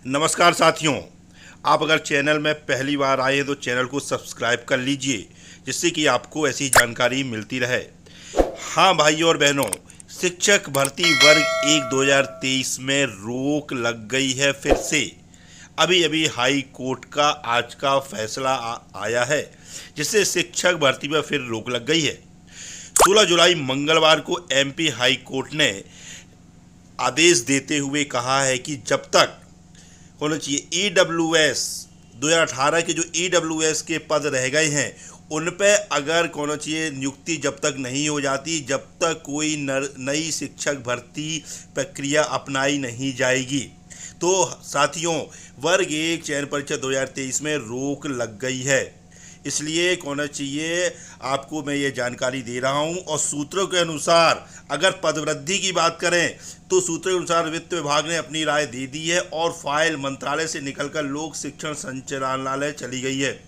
नमस्कार साथियों, आप अगर चैनल में पहली बार आए हैं तो चैनल को सब्सक्राइब कर लीजिए, जिससे कि आपको ऐसी जानकारी मिलती रहे। हाँ भाइयों और बहनों, शिक्षक भर्ती वर्ग 1 2023 में रोक लग गई है फिर से। अभी अभी हाई कोर्ट का आज का फैसला आया है, जिससे शिक्षक भर्ती पर फिर रोक लग गई है। 16 जुलाई मंगलवार को एमपी हाई कोर्ट ने आदेश देते हुए कहा है कि जब तक होना चाहिए ईडब्ल्यूएस 2018 के जो ईडब्ल्यूएस के पद रह गए हैं उन पे अगर होना चाहिए नियुक्ति जब तक नहीं हो जाती, जब तक कोई नई शिक्षक भर्ती प्रक्रिया अपनाई नहीं जाएगी, तो साथियों वर्ग 1 चयन परीक्षा 2023 में रोक लग गई है। इसलिए होना चाहिए आपको मैं ये जानकारी दे रहा हूँ। और सूत्रों के अनुसार अगर पदवृद्धि की बात करें तो सूत्रों के अनुसार वित्त विभाग ने अपनी राय दे दी है और फाइल मंत्रालय से निकलकर लोक शिक्षण संचालनालय चली गई है।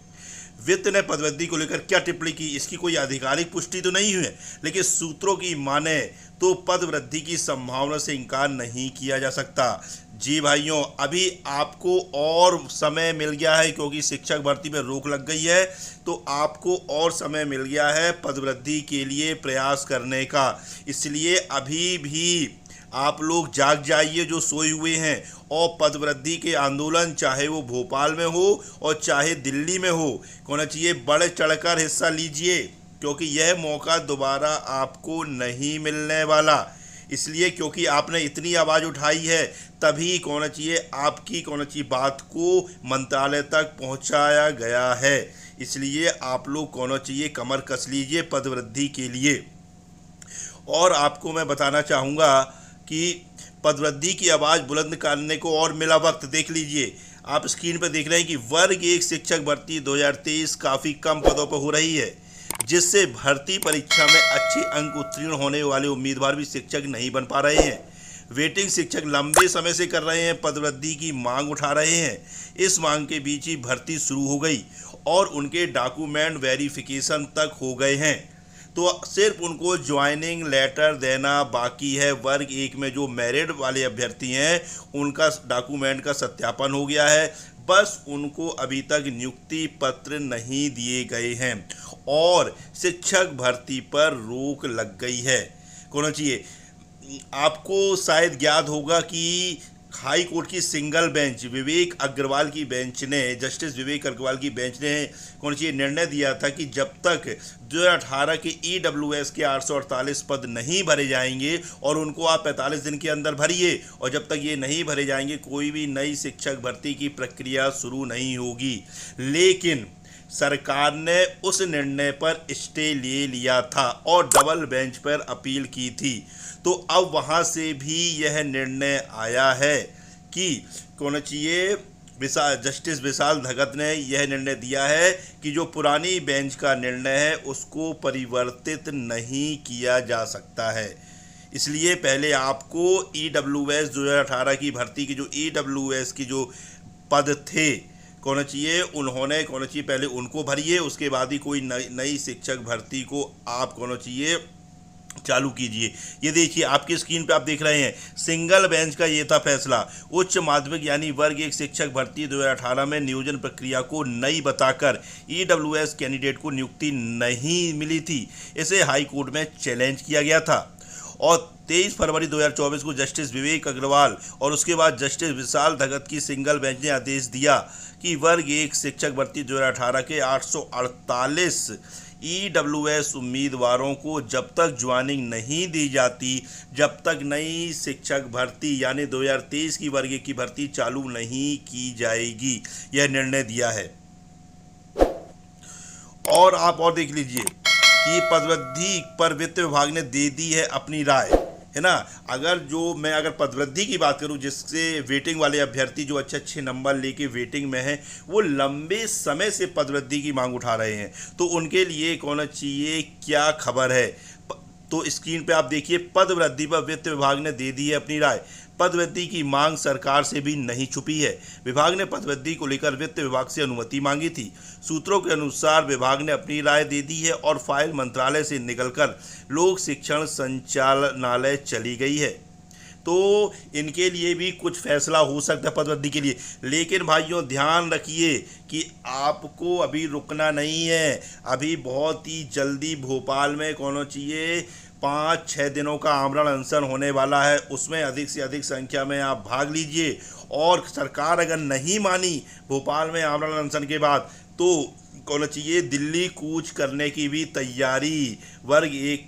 वित्त ने पदवृद्धि को लेकर क्या टिप्पणी की, इसकी कोई आधिकारिक पुष्टि तो नहीं हुई है, लेकिन सूत्रों की माने तो पदवृद्धि की संभावना से इनकार नहीं किया जा सकता। जी भाइयों, अभी आपको और समय मिल गया है, क्योंकि शिक्षक भर्ती में रोक लग गई है तो आपको और समय मिल गया है पदवृद्धि के लिए प्रयास करने का। इसलिए अभी भी आप लोग जाग जाइए जो सोए हुए हैं, और पदवृद्धि के आंदोलन चाहे वो भोपाल में हो और चाहे दिल्ली में हो, होना चाहिए बढ़ चढ़कर हिस्सा लीजिए, क्योंकि यह मौका दोबारा आपको नहीं मिलने वाला। इसलिए क्योंकि आपने इतनी आवाज़ उठाई है तभी होना चाहिए आपकी होना चाहिए बात को मंत्रालय तक पहुंचाया गया है। इसलिए आप लोग होना चाहिए कमर कस लीजिए पदवृद्धि के लिए। और आपको मैं बताना चाहूँगा कि पदवृद्धि की आवाज़ बुलंद करने को और मिला वक्त। देख लीजिए, आप स्क्रीन पर देख रहे हैं कि वर्ग 1 शिक्षक भर्ती 2023 काफ़ी कम पदों पर हो रही है, जिससे भर्ती परीक्षा में अच्छे अंक उत्तीर्ण होने वाले उम्मीदवार भी शिक्षक नहीं बन पा रहे हैं। वेटिंग शिक्षक लंबे समय से कर रहे हैं, पदवृद्धि की मांग उठा रहे हैं। इस मांग के बीच ही भर्ती शुरू हो गई और उनके डॉक्यूमेंट वेरिफिकेशन तक हो गए हैं, तो सिर्फ उनको ज्वाइनिंग लेटर देना बाकी है। वर्ग 1 में जो मेरिट वाले अभ्यर्थी हैं उनका डॉक्यूमेंट का सत्यापन हो गया है, बस उनको अभी तक नियुक्ति पत्र नहीं दिए गए हैं और शिक्षक भर्ती पर रोक लग गई है। होना चाहिए आपको शायद ज्ञात होगा कि हाई कोर्ट की सिंगल बेंच विवेक अग्रवाल की बेंच ने, जस्टिस विवेक अग्रवाल की बेंच ने कौन सी निर्णय दिया था कि जब तक 2018 के ईडब्ल्यूएस के 848 पद नहीं भरे जाएंगे, और उनको आप 45 दिन के अंदर भरिए, और जब तक ये नहीं भरे जाएंगे कोई भी नई शिक्षक भर्ती की प्रक्रिया शुरू नहीं होगी। लेकिन सरकार ने उस निर्णय पर स्टे ले लिया था और डबल बेंच पर अपील की थी, तो अब वहाँ से भी यह निर्णय आया है कि होना चाहिए जस्टिस विशाल धगत ने यह निर्णय दिया है कि जो पुरानी बेंच का निर्णय है उसको परिवर्तित नहीं किया जा सकता है। इसलिए पहले आपको ईडब्ल्यूएस 2018 की भर्ती की जो ईडब्ल्यूएस की जो पद थे होना चाहिए, उन्होंने होना चाहिए पहले उनको भरिए, उसके बाद ही कोई नई शिक्षक भर्ती को आप होना चाहिए चालू कीजिए। ये देखिए आपकी स्क्रीन पे आप देख रहे हैं सिंगल बेंच का ये था फैसला। उच्च माध्यमिक यानी वर्ग 1 शिक्षक भर्ती 2018 में नियोजन प्रक्रिया को नई बताकर ईडब्ल्यूएस कैंडिडेट को नियुक्ति नहीं मिली थी। इसे हाई कोर्ट में चैलेंज किया गया था और 23 फरवरी 2024 को जस्टिस विवेक अग्रवाल और उसके बाद जस्टिस विशाल धगत की सिंगल बेंच ने आदेश दिया कि वर्ग 1 शिक्षक भर्ती 2018 के 848 ईडब्ल्यूएस उम्मीदवारों को जब तक ज्वाइनिंग नहीं दी जाती, जब तक नई शिक्षक भर्ती यानी 2023 की वर्ग 1 की भर्ती चालू नहीं की जाएगी, यह निर्णय दिया है। और आप और देख लीजिए कि पदवृद्धि पर वित्त विभाग ने दे दी है अपनी राय, है ना। अगर पदवृद्धि की बात करूं, जिससे वेटिंग वाले अभ्यर्थी जो अच्छे नंबर लेके वेटिंग में हैं वो लंबे समय से पदवृद्धि की मांग उठा रहे हैं, तो उनके लिए होना चाहिए क्या खबर है। तो स्क्रीन पे आप देखिए पदवृद्धि पर वित्त विभाग ने दे दी है अपनी राय। पदवृद्धि की मांग सरकार से भी नहीं छुपी है। विभाग ने पदवृद्धि को लेकर वित्त विभाग से अनुमति मांगी थी। सूत्रों के अनुसार विभाग ने अपनी राय दे दी है और फाइल मंत्रालय से निकलकर लोक शिक्षण संचालनालय चली गई है। तो इनके लिए भी कुछ फैसला हो सकता है पदवृद्धि के लिए। लेकिन भाइयों ध्यान रखिए कि आपको अभी रुकना नहीं है, अभी बहुत ही जल्दी भोपाल में कौन चाहिए 5-6 दिनों का आमरण अनशन होने वाला है, उसमें अधिक से अधिक संख्या में आप भाग लीजिए। और सरकार अगर नहीं मानी भोपाल में आमरण अनशन के बाद, तो कौन चाहिए दिल्ली कूच करने की भी तैयारी। वर्ग 1